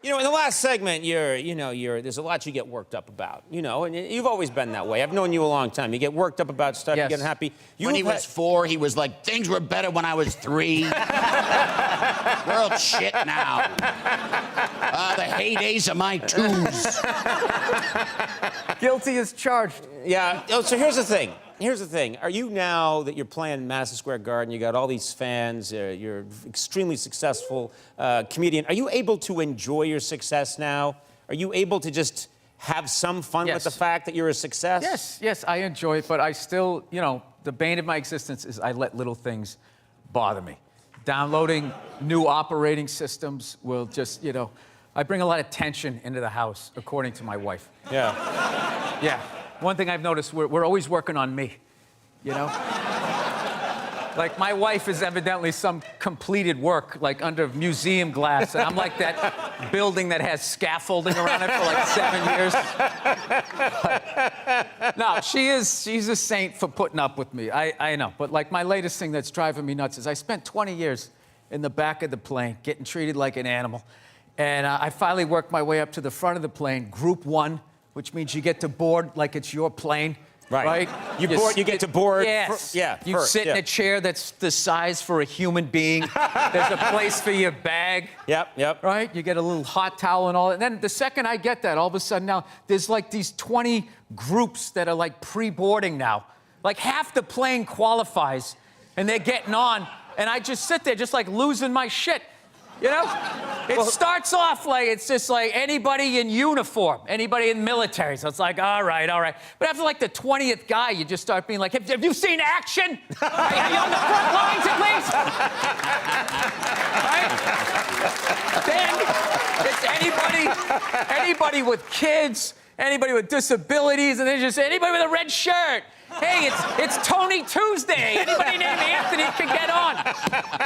You know, in the last segment, there's a lot you get worked up about, and you've always been that way. I've known you a long time. You get worked up about stuff, Yes. you get happy. When he was 4, he was like, things were better when I was 3. World shit now. The heydays of my 2s. Guilty as charged. Yeah, so here's the thing. Are you, now that you're playing Madison Square Garden, you got all these fans, you're extremely successful comedian, are you able to enjoy your success now? Are you able to just have some fun with the fact that you're a success? Yes, I enjoy it, but I still, the bane of my existence is I let little things bother me. Downloading new operating systems will just, I bring a lot of tension into the house, according to my wife. Yeah. Yeah. One thing I've noticed, we're always working on me, Like, my wife is evidently some completed work, like under museum glass, and I'm like that building that has scaffolding around it for like 7 years. But, no, she's a saint for putting up with me, I know. But like, my latest thing that's driving me nuts is I spent 20 years in the back of the plane, getting treated like an animal. And I finally worked my way up to the front of the plane, Group 1, which means you get to board like it's your plane. Right? You get to board. Yes. You sit in a chair that's the size for a human being. There's a place for your bag. Yep. Right? You get a little hot towel and all that. And then the second I get that, all of a sudden now, there's like these 20 groups that are like pre-boarding now. Like half the plane qualifies, and they're getting on, and I just sit there just like losing my shit. It starts off like, it's just like anybody in uniform, anybody in the military. So it's like, all right. But after like the 20th guy, you just start being like, have you seen action? Are you on the front lines at least? Right? Then it's anybody with kids, anybody with disabilities, and then just anybody with a red shirt. Hey, it's Tony Tuesday. Anybody named Anthony can get on.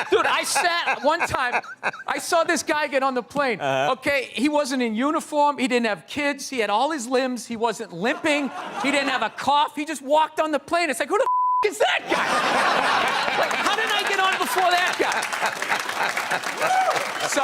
Dude, one time, I saw this guy get on the plane. Okay, he wasn't in uniform, he didn't have kids, he had all his limbs, he wasn't limping, he didn't have a cough, he just walked on the plane. It's like, who the is that guy? Like, how did I get on before that guy? So,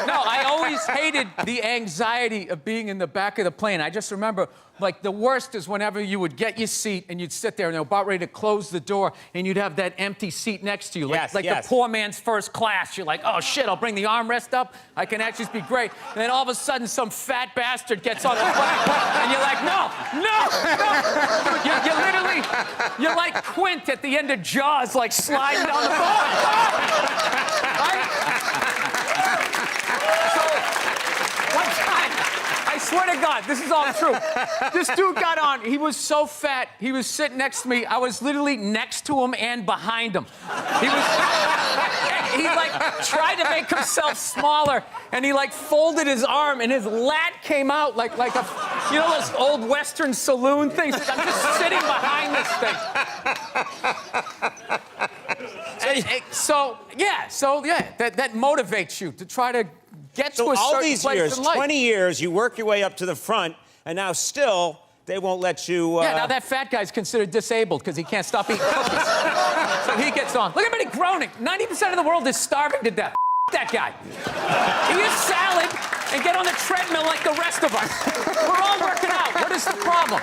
no, I always hated the anxiety of being in the back of the plane. I just remember, like, the worst is whenever you would get your seat and you'd sit there and they're about ready to close the door and you'd have that empty seat next to you. Like the poor man's first class. You're like, oh, shit, I'll bring the armrest up. I can actually be great. And then all of a sudden, some fat bastard gets on the plane and you're like, no. You're like Quint at the end of Jaws, like sliding down the floor. Right? So, one time, I swear to God, this is all true. This dude got on. He was so fat. He was sitting next to me. I was literally next to him and behind him. He like tried to make himself smaller, and he like folded his arm, and his lat came out like a, those old Western saloon things. I'm just sitting behind this thing. That motivates you to try to get to a certain place in life. So all these years, 20 years, you work your way up to the front, and now still, they won't let you... Yeah, now that fat guy's considered disabled because he can't stop eating cookies. So he gets on. Look at him groaning. 90% of the world is starving to death. That guy. Eat a salad and get on the treadmill like the rest of us. We're all working out. What is the problem?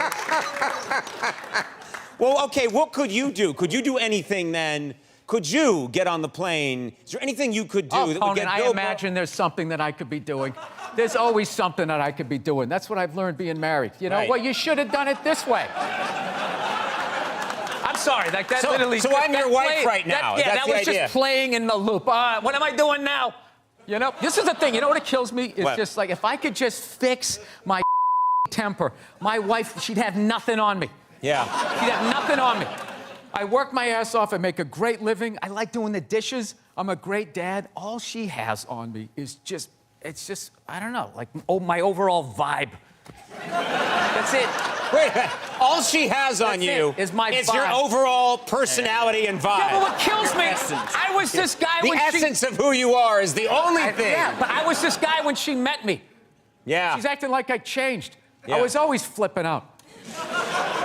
Well, okay, what could you do? Could you do anything then? Could you get on the plane? Is there anything you could do that would get Conan, I imagine there's something that I could be doing. There's always something that I could be doing. That's what I've learned being married. You know what? You should have done it this way. I'm sorry, like that literally... So I'm your wife right now. That was just playing in the loop. What am I doing now? This is the thing. You know what kills me? It's just like, if I could just fix my temper, my wife, she'd have nothing on me. Yeah. She'd have nothing on me. I work my ass off. I make a great living. I like doing the dishes. I'm a great dad. All she has on me is just, I don't know, like my overall vibe. That's it. Wait a minute. All she has on you is my it's vibe. your overall personality and vibe. Yeah, but what kills me, I was this guy the essence of who you are is the only thing. Yeah, but I was this guy when she met me. Yeah. She's acting like I changed. Yeah. I was always flipping out.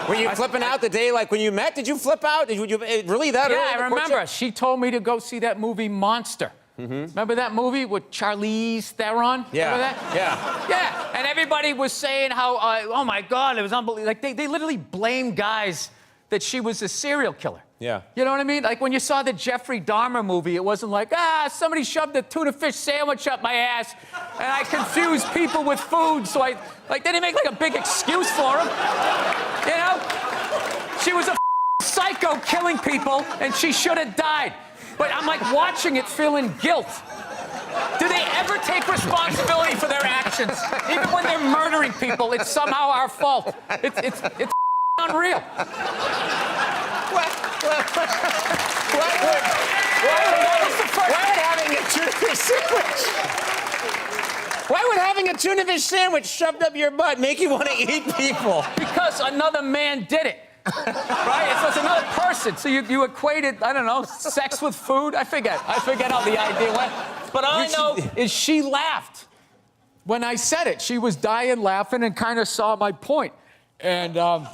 Were you flipping out the day, like when you met? Did you flip out? Did you really that early? Yeah, I remember. She told me to go see that movie Monster. Remember that movie with Charlize Theron? Yeah. Remember that? Yeah. Yeah, and everybody was saying how, oh my God, it was unbelievable. Like, they literally blamed guys that she was a serial killer. Yeah. You know what I mean? Like, when you saw the Jeffrey Dahmer movie, it wasn't like, somebody shoved a tuna fish sandwich up my ass, and I confused people with food, so they didn't make, like, a big excuse for him. You know? She was a psycho killing people, and she should have died. But I'm, like, watching it feeling guilt. Do they ever take responsibility for their actions? Even when they're murdering people, it's somehow our fault. It's unreal. Why would having a tuna fish sandwich shoved up your butt make you want to eat people? Because another man did it. Right? So it's another person. So you equated, I don't know, sex with food? I forget how the idea went. But all I know is she laughed. When I said it, she was dying laughing and kind of saw my point. And I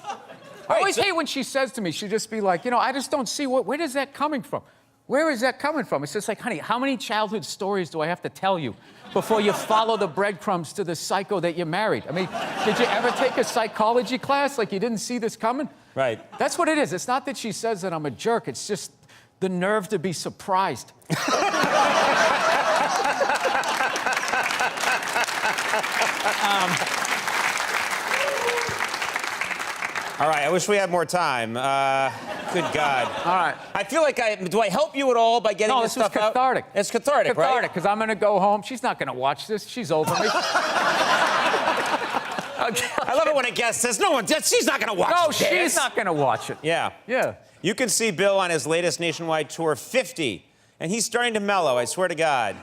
always hate when she says to me, she'll just be like, I just don't see where is that coming from? Where is that coming from? It's just like, honey, how many childhood stories do I have to tell you before you follow the breadcrumbs to the psycho that you married? I mean, did you ever take a psychology class like you didn't see this coming? Right. That's what it is. It's not that she says that I'm a jerk. It's just the nerve to be surprised. All right, I wish we had more time. Good God. All right. I feel like do I help you at all by getting this stuff out? Cathartic. It's cathartic, right? Cathartic, because I'm going to go home. She's not going to watch this. She's over me. I love it when a guest says, she's not going to watch this. No, she's not going to watch it. Yeah. Yeah. You can see Bill on his latest nationwide tour, 50, and he's starting to mellow, I swear to God.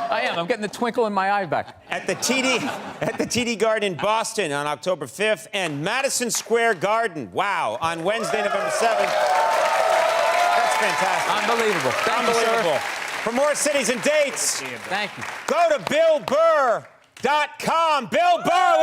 I am. I'm getting the twinkle in my eye back. At the TD Garden in Boston on October 5th, and Madison Square Garden, wow, on Wednesday, November 7th. That's fantastic. Unbelievable. Thank you, Unbelievable. sir. For more cities and dates, Thank you. go to BillBurr.com. Bill Burr.